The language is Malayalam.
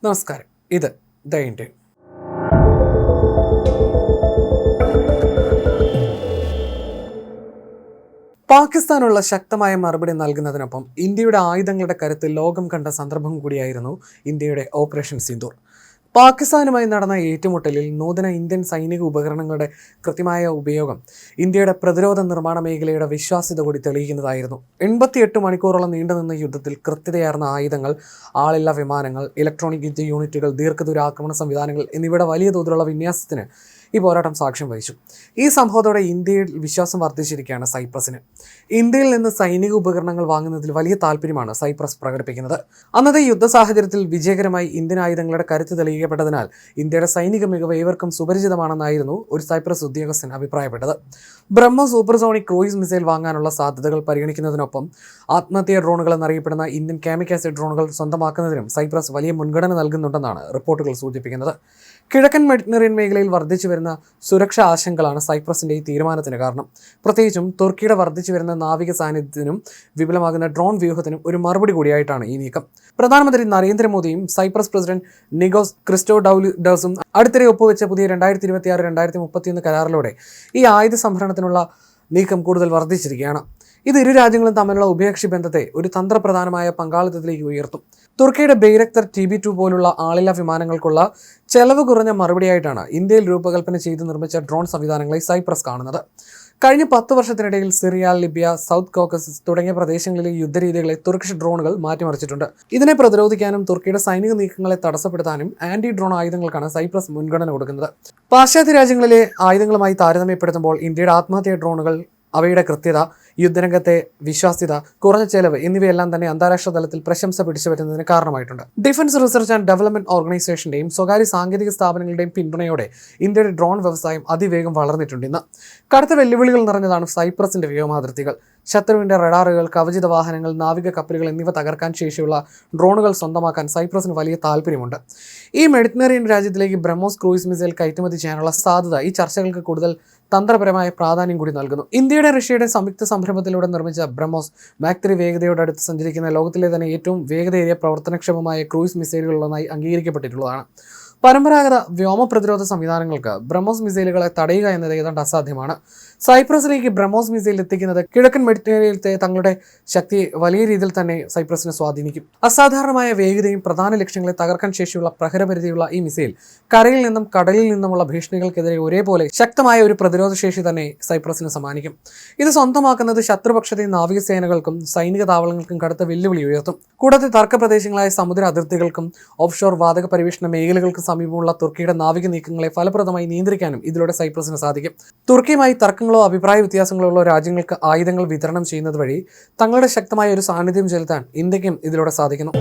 നമസ്കാരം. ഇത് ദ ഇന്ത്യൻ. പാകിസ്ഥാനുള്ള ശക്തമായ മറുപടി നൽകുന്നതിനൊപ്പം ഇന്ത്യയുടെ ആയുധങ്ങളുടെ കരുത്ത് ലോകം കണ്ട സന്ദർഭം കൂടിയായിരുന്നു ഇന്ത്യയുടെ ഓപ്പറേഷൻ സിന്ദൂർ. പാകിസ്ഥാനുമായി നടന്ന ഏറ്റുമുട്ടലിൽ നൂതന ഇന്ത്യൻ സൈനിക ഉപകരണങ്ങളുടെ കൃത്യമായ ഉപയോഗം ഇന്ത്യയുടെ പ്രതിരോധ നിർമ്മാണ മേഖലയുടെ വിശ്വാസ്യത കൂടി തെളിയിക്കുന്നതായിരുന്നു. 88 മണിക്കൂറോളം നീണ്ടുനിന്ന യുദ്ധത്തിൽ കൃത്യതയാർന്ന ആയുധങ്ങൾ, ആളില്ലാ വിമാനങ്ങൾ, ഇലക്ട്രോണിക് യുദ്ധ യൂണിറ്റുകൾ, ദീർഘദൂര ആക്രമണ സംവിധാനങ്ങൾ എന്നിവയുടെ വലിയ തോതിലുള്ള വിന്യാസത്തിന് ഈ പോരാട്ടം സാക്ഷ്യം വഹിച്ചു. ഈ സംഭവത്തോടെ ഇന്ത്യയിൽ വിശ്വാസം വർദ്ധിച്ചിരിക്കുകയാണ് സൈപ്രസിന്. ഇന്ത്യയിൽ നിന്ന് സൈനിക ഉപകരണങ്ങൾ വാങ്ങുന്നതിൽ വലിയ താല്പര്യമാണ് സൈപ്രസ് പ്രകടിപ്പിക്കുന്നത്. അന്നത്തെ യുദ്ധ സാഹചര്യത്തിൽ വിജയകരമായി ഇന്ത്യൻ ആയുധങ്ങളുടെ കരുത്ത് തെളിയിക്കപ്പെട്ടതിനാൽ ഇന്ത്യയുടെ സൈനിക മികവ് ഏവർക്കും സുപരിചിതമാണെന്നായിരുന്നു ഒരു സൈപ്രസ് ഉദ്യോഗസ്ഥൻ അഭിപ്രായപ്പെട്ടത്. ബ്രഹ്മോസ് സൂപ്പർസോണിക് ക്രൂയിസ് മിസൈൽ വാങ്ങാനുള്ള സാധ്യതകൾ പരിഗണിക്കുന്നതിനൊപ്പം ആത്മഹത്യാ ഡ്രോണുകൾ എന്നറിയപ്പെടുന്ന ഇന്ത്യൻ കാമിക്കാസെ ഡ്രോണുകൾ സ്വന്തമാക്കുന്നതിനും സൈപ്രസ് വലിയ മുൻഗണന നൽകുന്നുണ്ടെന്നാണ് റിപ്പോർട്ടുകൾ സൂചിപ്പിക്കുന്നത്. കിഴക്കൻ മെഡിറ്ററേനിയൻ മേഖലയിൽ വർദ്ധിച്ചു വരുന്ന സുരക്ഷാ ആശങ്കകളാണ് സൈപ്രസിന്റെ ഈ തീരുമാനത്തിന് കാരണം. പ്രത്യേകിച്ചും തുർക്കിയുടെ വർദ്ധിച്ചു വരുന്ന നാവിക സാന്നിധ്യത്തിനും വിപുലമാകുന്ന ഡ്രോൺ വ്യൂഹത്തിനും ഒരു മറുപടി കൂടിയായിട്ടാണ് ഈ നീക്കം. പ്രധാനമന്ത്രി നരേന്ദ്രമോദിയും സൈപ്രസ് പ്രസിഡന്റ് നിഗോസ് ക്രിസ്റ്റോഡൌലിഡസും അടുത്തിടെ ഒപ്പുവെച്ച പുതിയ 2026-2031 കരാറിലൂടെ ഈ ആയുധ സംഭരണത്തിനുള്ള നീക്കം കൂടുതൽ വർദ്ധിച്ചിരിക്കുകയാണ്. ഇത് ഇരു രാജ്യങ്ങളും തമ്മിലുള്ള ഉഭയകക്ഷി ബന്ധത്തെ ഒരു തന്ത്രപ്രധാനമായ പങ്കാളിത്തത്തിലേക്ക് ഉയർത്തും. തുർക്കിയുടെ ബെയ്രക്തർ TB2 പോലുള്ള ആളില്ലാ വിമാനങ്ങൾക്കുള്ള ചെലവ് കുറഞ്ഞ മറുപടിയായിട്ടാണ് ഇന്ത്യയിൽ രൂപകൽപ്പന ചെയ്ത് നിർമ്മിച്ച ഡ്രോൺ സംവിധാനങ്ങളെ സൈപ്രസ് കാണുന്നത്. കഴിഞ്ഞ 10 വർഷത്തിനിടയിൽ സിറിയ, ലിബിയ, സൗത്ത് കോക്കസസ് തുടങ്ങിയ പ്രദേശങ്ങളിലെ യുദ്ധരീതികളെ തുർക്കിഷ് ഡ്രോണുകൾ മാറ്റിമറിച്ചിട്ടുണ്ട്. ഇതിനെ പ്രതിരോധിക്കാനും തുർക്കിയുടെ സൈനിക നീക്കങ്ങളെ തടസ്സപ്പെടുത്താനും ആന്റി ഡ്രോൺ ആയുധങ്ങൾക്കാണ് സൈപ്രസ് മുൻഗണന കൊടുക്കുന്നത്. പാശ്ചാത്യ രാജ്യങ്ങളിലെ ആയുധങ്ങളുമായി താരതമ്യപ്പെടുത്തുമ്പോൾ ഇന്ത്യയുടെ ആത്മഹത്യാ ഡ്രോണുകൾ, അവയുടെ കൃത്യത, യുദ്ധരംഗത്തെ വിശ്വാസ്യത, കുറഞ്ഞ ചെലവ് എന്നിവയെല്ലാം തന്നെ അന്താരാഷ്ട്ര തലത്തിൽ പ്രശംസ പിടിച്ചുപറ്റുന്നതിന് കാരണമായിട്ടുണ്ട്. ഡിഫൻസ് റിസർച്ച് ആൻഡ് ഡെവലപ്മെന്റ് ഓർഗനൈസേഷന്റെയും സ്വകാര്യ സാങ്കേതിക സ്ഥാപനങ്ങളുടെയും പിന്തുണയോടെ ഇന്ത്യയുടെ ഡ്രോൺ വ്യവസായം അതിവേഗം വളർന്നിട്ടുണ്ട്. ഇന്ന് കടുത്ത വെല്ലുവിളികൾ നിറഞ്ഞതാണ് സൈപ്രസിന്റെ വ്യോമാതിർത്തികൾ. ശത്രുവിന്റെ റഡാറുകൾ, കവചിത വാഹനങ്ങൾ, നാവിക കപ്പലുകൾ എന്നിവ തകർക്കാൻ ശേഷിയുള്ള ഡ്രോണുകൾ സ്വന്തമാക്കാൻ സൈപ്രസിന് വലിയ താല്പര്യമുണ്ട്. ഈ മെഡിറ്ററേനിയൻ രാജ്യത്തിലേക്ക് ബ്രഹ്മോസ് ക്രൂയിസ് മിസൈൽ കയറ്റുമതി ചെയ്യാനുള്ള സാധ്യത ഈ ചർച്ചകൾക്ക് കൂടുതൽ തന്ത്രപരമായ പ്രാധാന്യം കൂടി നൽകുന്നു. ഇന്ത്യയുടെ റഷ്യയുടെ സംയുക്ത സംരംഭത്തിലൂടെ നിർമ്മിച്ച ബ്രഹ്മോസ് മാക് 3 വേഗതയോടടുത്ത് സഞ്ചരിക്കുന്ന ലോകത്തിലെ തന്നെ ഏറ്റവും വേഗതയേറിയ പ്രവർത്തനക്ഷമമായ ക്രൂയിസ് മിസൈലുകളൊന്നായി അംഗീകരിക്കപ്പെട്ടിട്ടുള്ളതാണ്. പരമ്പരാഗത വ്യോമ പ്രതിരോധ സംവിധാനങ്ങൾക്ക് ബ്രഹ്മോസ് മിസൈലുകളെ തടയുക എന്നത് ഏതാണ്ട് അസാധ്യമാണ്. സൈപ്രസിലേക്ക് ബ്രഹ്മോസ് മിസൈൽ എത്തിക്കുന്നത് കിഴക്കൻ മെഡിറ്ററേനിയനിലത്തെ തങ്ങളുടെ ശക്തിയെ വലിയ രീതിയിൽ തന്നെ സൈപ്രസിനെ സ്വാധീനിക്കും. അസാധാരണമായ വേഗതയും പ്രധാന ലക്ഷ്യങ്ങളെ തകർക്കാൻ ശേഷിയുള്ള പ്രഹരപരിധിയുള്ള ഈ മിസൈൽ കരയിൽ നിന്നും കടലിൽ നിന്നുമുള്ള ഭീഷണികൾക്കെതിരെ ഒരേപോലെ ശക്തമായ ഒരു പ്രതിരോധ ശേഷി തന്നെ സൈപ്രസിന് സമ്മാനിക്കും. ഇത് സ്വന്തമാക്കുന്നത് ശത്രുപക്ഷത്തെ നാവികസേനകൾക്കും സൈനിക താവളങ്ങൾക്കും കടുത്ത വെല്ലുവിളി ഉയർത്തും. കൂടാതെ തർക്കപ്രദേശങ്ങളായ സമുദ്ര അതിർത്തികൾക്കും ഓഫ്ഷോർ വാതക പര്യവേഷണ മേഖലകൾക്കും സമീപമുള്ള തുർക്കിയുടെ നാവിക നീക്കങ്ങളെ ഫലപ്രദമായി നിയന്ത്രിക്കാനും ഇതിലൂടെ സൈപ്രസിന് സാധിക്കും. തുർക്കിയുമായി തർക്കങ്ങളോ അഭിപ്രായ വ്യത്യാസങ്ങളോ ഉള്ള രാജ്യങ്ങൾക്ക് ആയുധങ്ങൾ വിതരണം ചെയ്യുന്നത് വഴി തങ്ങളുടെ ശക്തമായ ഒരു സാന്നിധ്യം ചെലുത്താൻ ഇന്ത്യക്കും ഇതിലൂടെ സാധിക്കുന്നു.